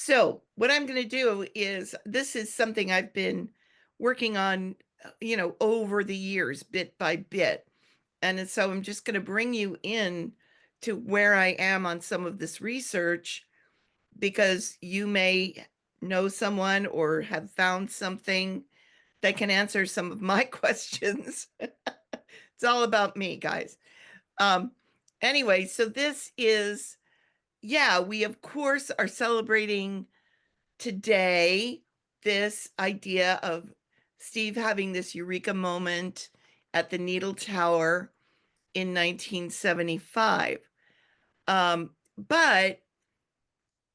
So what I'm going to do is this is something I've been working on, over the years, bit by bit. So I'm just going to bring you in to where I am on some of this research because you may know someone or have found something that can answer some of my questions. It's all about me, guys. Um, anyway, so this is, yeah, we of course are celebrating today this idea of Steve having this eureka moment at the Needle Tower in 1975. But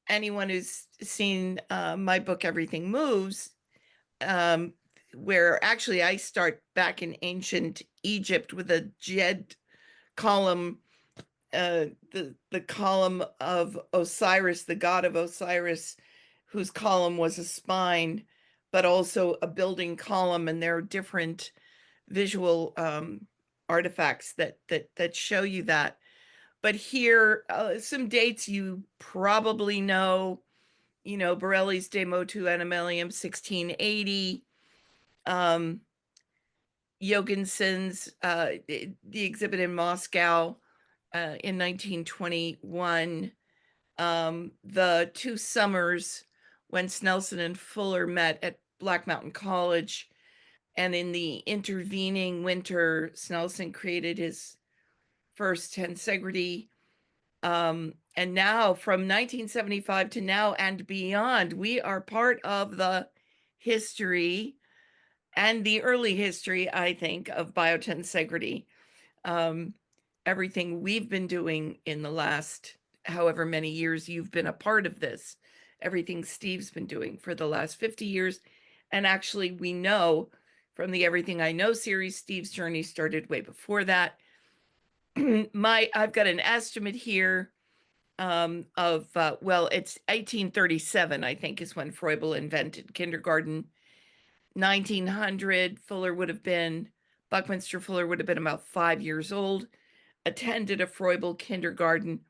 anyone who's seen my book, Everything Moves, um, where actually I start back in ancient Egypt with a Jed column, the column of Osiris, the god of Osiris, whose column was a spine, but also a building column, and there are different visual artifacts that show you that. But here, some dates you probably know. Borelli's De Motu Animalium, 1680. Um, Jorgensen's the exhibit in Moscow in 1921. The two summers when Snelson and Fuller met at Black Mountain College, and in the intervening winter, Snelson created his first tensegrity. And now, from 1975 to now and beyond, we are part of the history and the early history, I think, of biotensegrity. Um, Everything we've been doing in the last however many years you've been a part of this, everything Steve's been doing for the last 50 years. And actually, we know from the Everything I Know series, Steve's journey started way before that. I've got an estimate here of well, it's 1837, I think, is when Froebel invented kindergarten. 1900, Buckminster Fuller would have been about 5 years old, attended a Froebel kindergarten.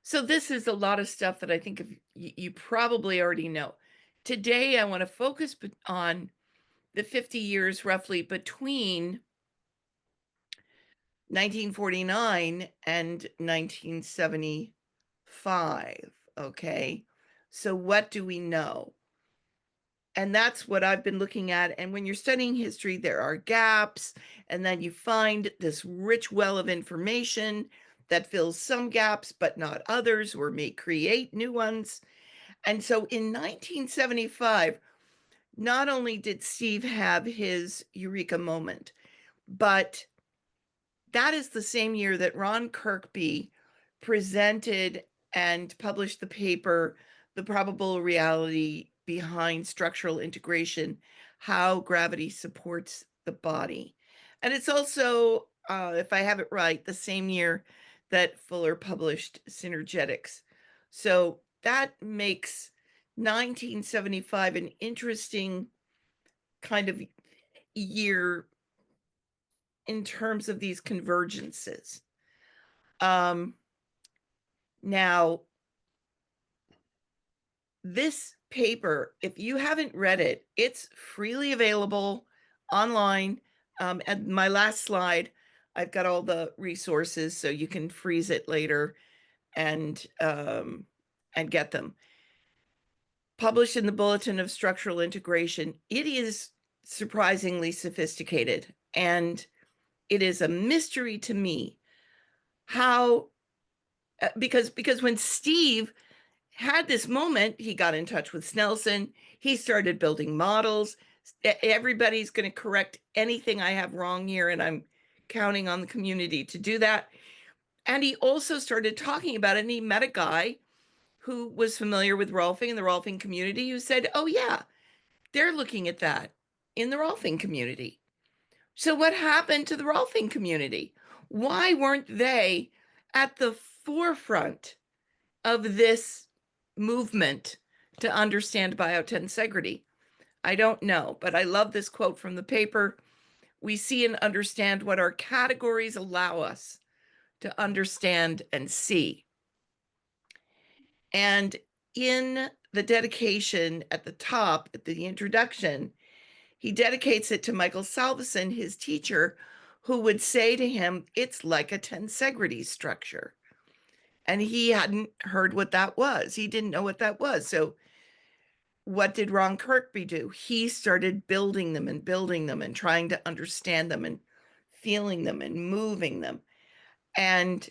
So this is a lot of stuff that I think you probably already know. Today, I want to focus on the 50 years roughly between 1949 and 1975. Okay. So what do we know? And that's what I've been looking at. And when you're studying history, there are gaps, and then you find this rich well of information that fills some gaps, but not others, or may create new ones. And so in 1975, not only did Steve have his eureka moment, but that is the same year that Ron Kirkby presented and published the paper, The Probable Reality Behind Structural Integration, How Gravity Supports the Body. And it's also, if I have it right, the same year that Fuller published Synergetics. So that makes 1975 an interesting kind of year in terms of these convergences. Um, Now, this paper, if you haven't read it, it's freely available online. At my last slide, I've got all the resources so you can freeze it later and get them. Published in the Bulletin of Structural Integration, it is surprisingly sophisticated, and it is a mystery to me how because when Steve had this moment, he got in touch with Snelson. He started building models. Everybody's going to correct anything I have wrong here, and I'm counting on the community to do that. And he also started talking about it, and he met a guy who was familiar with Rolfing and the Rolfing community who said, oh, yeah, they're looking at that in the Rolfing community. So, what happened to the Rolfing community? Why weren't they at the forefront of this movement to understand biotensegrity? I don't know, but I love this quote from the paper. We see and understand what our categories allow us to understand and see. And in the dedication at the top, at the introduction, he dedicates it to Michael Salveson, his teacher, who would say to him, "It's like a tensegrity structure." And he hadn't heard what that was. He didn't know what that was. So what did Ron Kirkby do? He started building them and trying to understand them and feeling them and moving them. And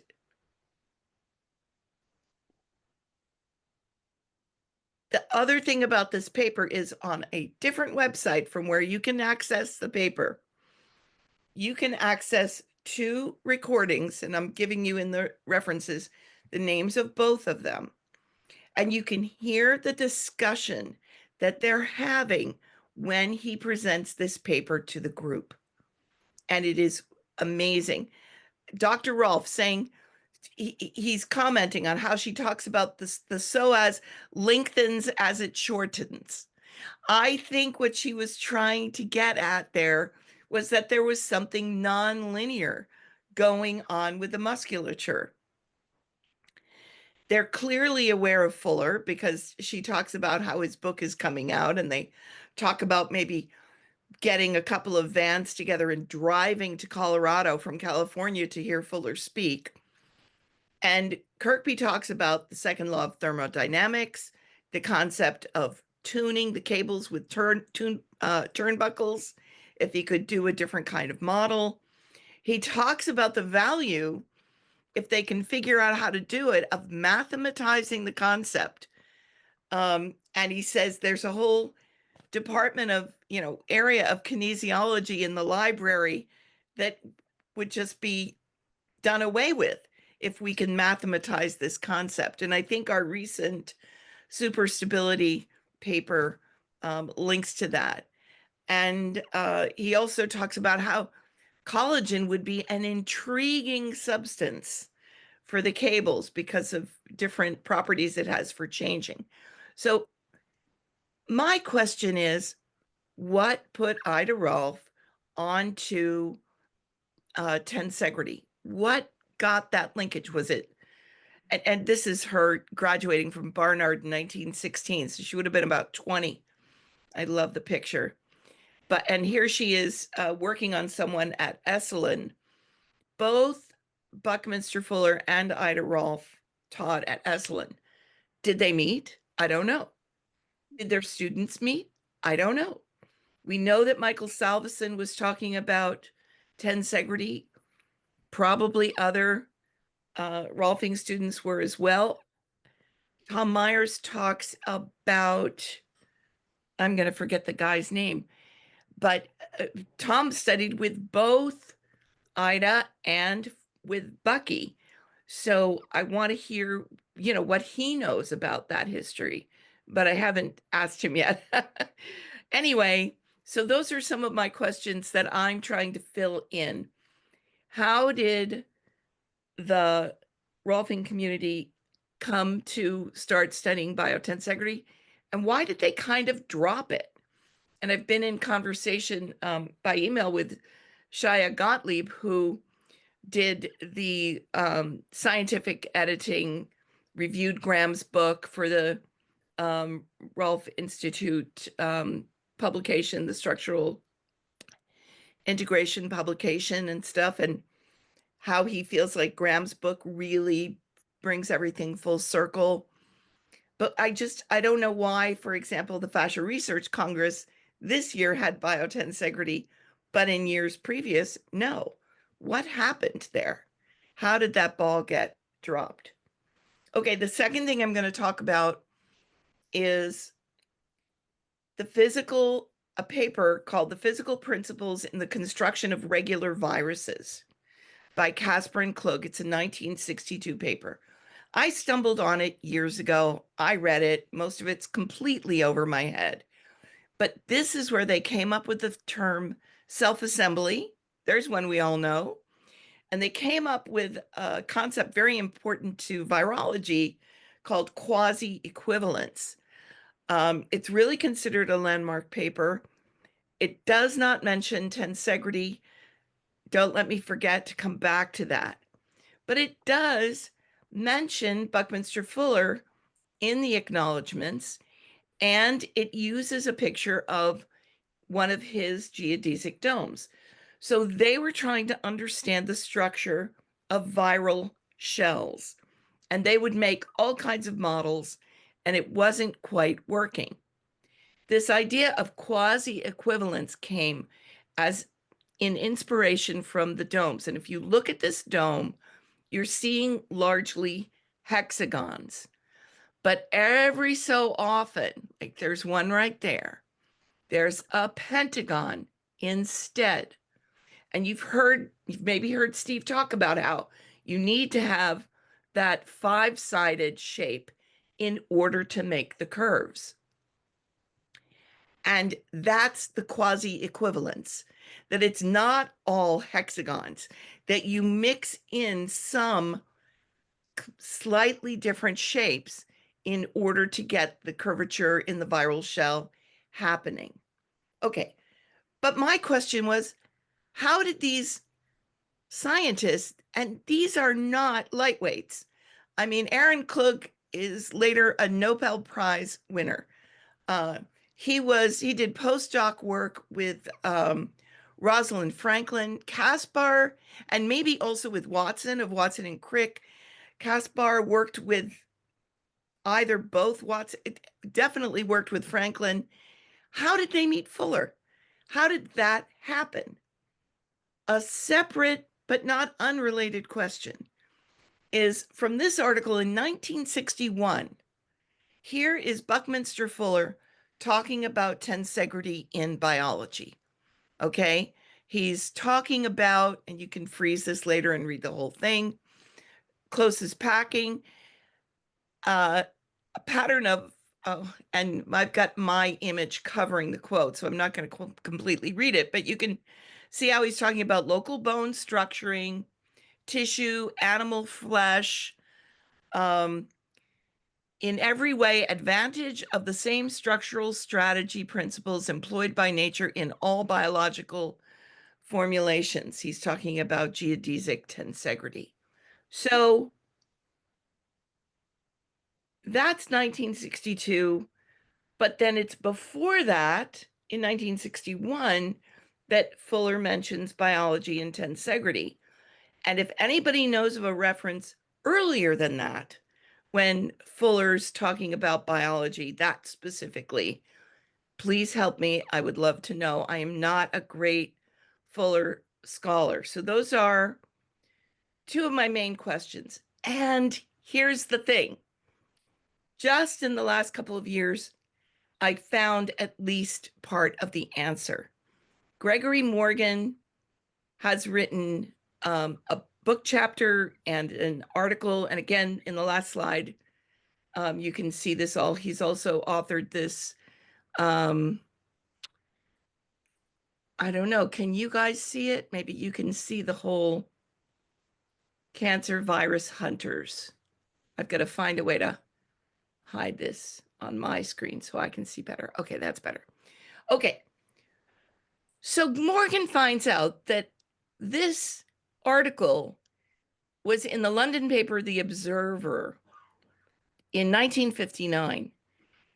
the other thing about this paper is on a different website from where you can access the paper. You can access two recordings, and I'm giving you in the references the names of both of them. And you can hear the discussion that they're having when he presents this paper to the group. And it is amazing. Dr. Rolf saying he's commenting on how she talks about this, the psoas lengthens as it shortens. I think what she was trying to get at there was that there was something non-linear going on with the musculature. They're clearly aware of Fuller because she talks about how his book is coming out, and they talk about maybe getting a couple of vans together and driving to Colorado from California to hear Fuller speak. And Kirkby talks about the second law of thermodynamics, the concept of tuning the cables with turnbuckles, if he could do a different kind of model. He talks about the value, if they can figure out how to do it, of mathematizing the concept. And he says there's a whole department of, area of kinesiology in the library that would just be done away with if we can mathematize this concept. And I think our recent superstability paper links to that. And he also talks about how collagen would be an intriguing substance for the cables because of different properties it has for changing. So my question is, what put Ida Rolf onto tensegrity? What got that linkage? Was it, and this is her graduating from Barnard in 1916, so she would have been about 20. I love the picture. And here she is working on someone at Esalen. Both Buckminster Fuller and Ida Rolf taught at Esalen. Did they meet? I don't know. Did their students meet? I don't know. We know that Michael Salveson was talking about tensegrity. Probably other Rolfing students were as well. Tom Myers talks about, I'm going to forget the guy's name, but Tom studied with both Ida and with Bucky. So I want to hear, what he knows about that history, but I haven't asked him yet. Anyway, so those are some of my questions that I'm trying to fill in. How did the Rolfing community come to start studying biotensegrity, and why did they kind of drop it? And I've been in conversation by email with Shia Gottlieb, who did the scientific editing, reviewed Graham's book for the Rolf Institute publication, the structural integration publication and stuff, and how he feels like Graham's book really brings everything full circle. But I don't know why, for example, the Fascia Research Congress this year had biotensegrity, but in years previous, no. What happened there? How did that ball get dropped? Okay, the second thing I'm going to talk about is a paper called The Physical Principles in the Construction of Regular Viruses by Casper and Klug. It's a 1962 paper. I stumbled on it years ago. I read it. Most of it's completely over my head. But this is where they came up with the term self-assembly. There's one we all know. And they came up with a concept very important to virology called quasi-equivalence. It's really considered a landmark paper. It does not mention tensegrity. Don't let me forget to come back to that. But it does mention Buckminster Fuller in the acknowledgments. and it uses a picture of one of his geodesic domes. So they were trying to understand the structure of viral shells, and they would make all kinds of models, and it wasn't quite working. This idea of quasi-equivalence came as in inspiration from the domes. And if you look at this dome, you're seeing largely hexagons. But every so often, like there's one right there, there's a pentagon instead. And you've maybe heard Steve talk about how you need to have that five-sided shape in order to make the curves. And that's the quasi-equivalence, that it's not all hexagons, that you mix in some slightly different shapes in order to get the curvature in the viral shell happening. Okay, but my question was, how did these scientists, and these are not lightweights. I mean, Aaron Klug is later a Nobel Prize winner. Uh, he did postdoc work with Rosalind Franklin, Caspar, and maybe also with Watson of Watson and Crick. Caspar worked with either both Watson, definitely worked with Franklin. How did they meet Fuller? How did that happen? A separate but not unrelated question is from this article in 1961. Here is Buckminster Fuller talking about tensegrity in biology. Okay, he's talking about, and you can freeze this later and read the whole thing, closest packing, a pattern of, oh, and I've got my image covering the quote, so I'm not going to completely read it, but you can see how he's talking about local bone structuring, tissue, animal flesh, in every way, advantage of the same structural strategy principles employed by nature in all biological formulations. He's talking about geodesic tensegrity. So that's 1962, but then it's before that, in 1961, that Fuller mentions biology and tensegrity. And if anybody knows of a reference earlier than that, when Fuller's talking about biology, that specifically, please help me. I would love to know. I am not a great Fuller scholar. So those are two of my main questions. And here's the thing. Just in the last couple of years, I found at least part of the answer. Gregory Morgan has written a book chapter and an article. And again, in the last slide, you can see this all. He's also authored this. I don't know. Can you guys see it? Maybe you can see the whole Cancer Virus Hunters. I've got to find a way to hide this on my screen so I can see better. Okay, that's better. Okay. So Morgan finds out that this article was in the London paper, The Observer, in 1959,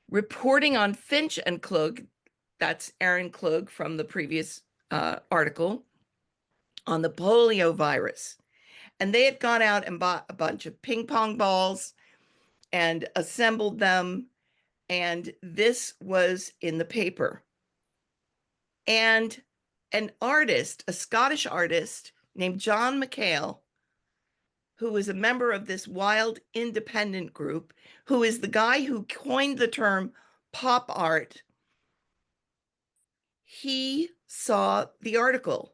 reporting on Finch and Klug, that's Aaron Klug from the previous article, on the polio virus. And they had gone out and bought a bunch of ping pong balls and assembled them. And this was in the paper. And an artist, a Scottish artist named John McHale, who was a member of this wild independent group, who is the guy who coined the term pop art, he saw the article.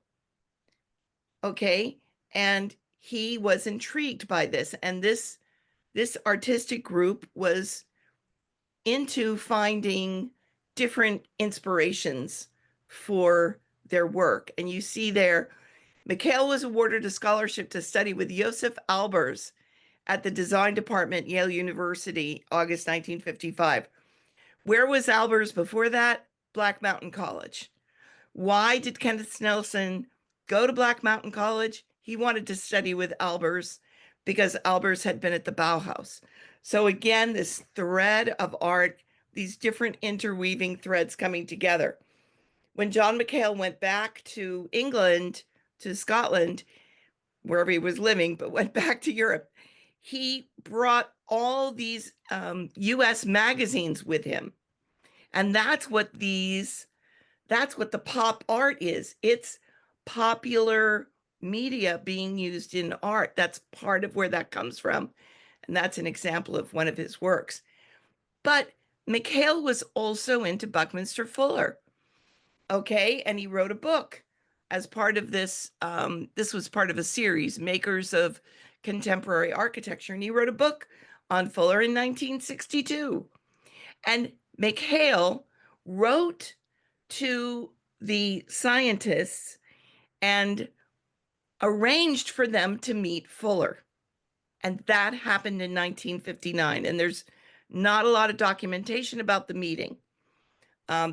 Okay. And he was intrigued by this. And this artistic group was into finding different inspirations for their work. And you see there, McHale was awarded a scholarship to study with Josef Albers at the design department, Yale University, August 1955. Where was Albers before that? Black Mountain College. Why did Kenneth Snelson go to Black Mountain College? He wanted to study with Albers because Albers had been at the Bauhaus. So again, this thread of art these different interweaving threads coming together. When John McHale went back to England, to Scotland, wherever he was living, but went back to Europe, he brought all these US magazines with him. And that's what the pop art is. It's popular media being used in art. That's part of where that comes from. And that's an example of one of his works. But McHale was also into Buckminster Fuller. Okay. And he wrote a book as part of this. This was part of a series, Makers of Contemporary Architecture. And he wrote a book on Fuller in 1962. And McHale wrote to the scientists and arranged for them to meet Fuller. And that happened in 1959. And there's not a lot of documentation about the meeting.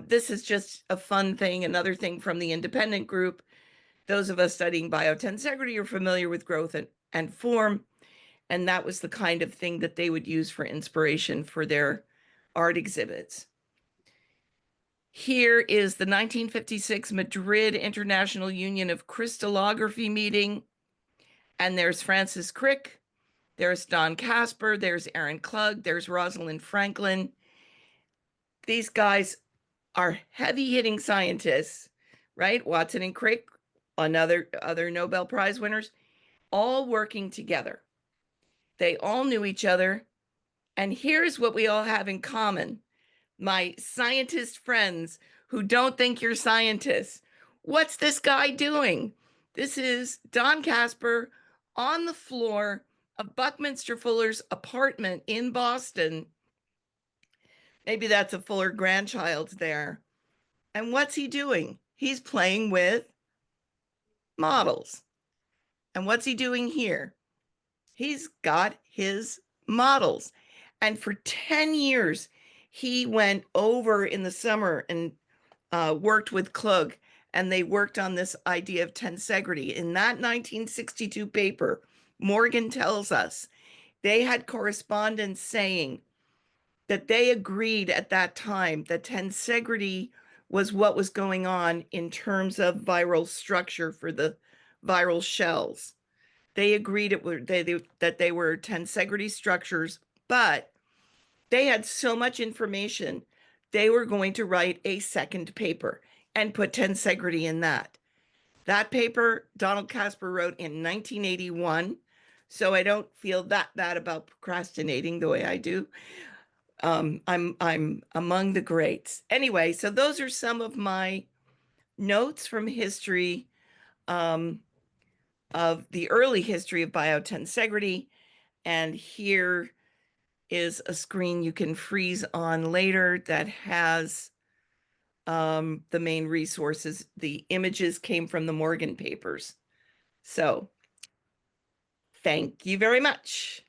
This is just a fun thing, another thing from the independent group. Those of us studying biotensegrity are familiar with growth and form. And that was the kind of thing that they would use for inspiration for their art exhibits. Here is the 1956 Madrid International Union of Crystallography meeting. And there's Francis Crick, there's Don Casper, there's Aaron Klug, there's Rosalind Franklin. These guys are heavy-hitting scientists, right? Watson and Crick, other Nobel Prize winners, all working together. They all knew each other. And here's what we all have in common. My scientist friends who don't think you're scientists. What's this guy doing? This is Don Casper on the floor of Buckminster Fuller's apartment in Boston. Maybe that's a Fuller grandchild there. And what's he doing? He's playing with models. And what's he doing here? He's got his models. And for 10 years, he went over in the summer and worked with Klug, and they worked on this idea of tensegrity. In that 1962 paper, Morgan tells us they had correspondence saying that they agreed at that time that tensegrity was what was going on in terms of viral structure for the viral shells. They agreed that they were tensegrity structures, but they had so much information, they were going to write a second paper and put tensegrity in that. That paper, Donald Casper wrote in 1981. So I don't feel that bad about procrastinating the way I do. I'm among the greats. Anyway, so those are some of my notes from history, of the early history of biotensegrity. And here is a screen you can freeze on later that has the main resources. The images came from the Morgan papers. So thank you very much.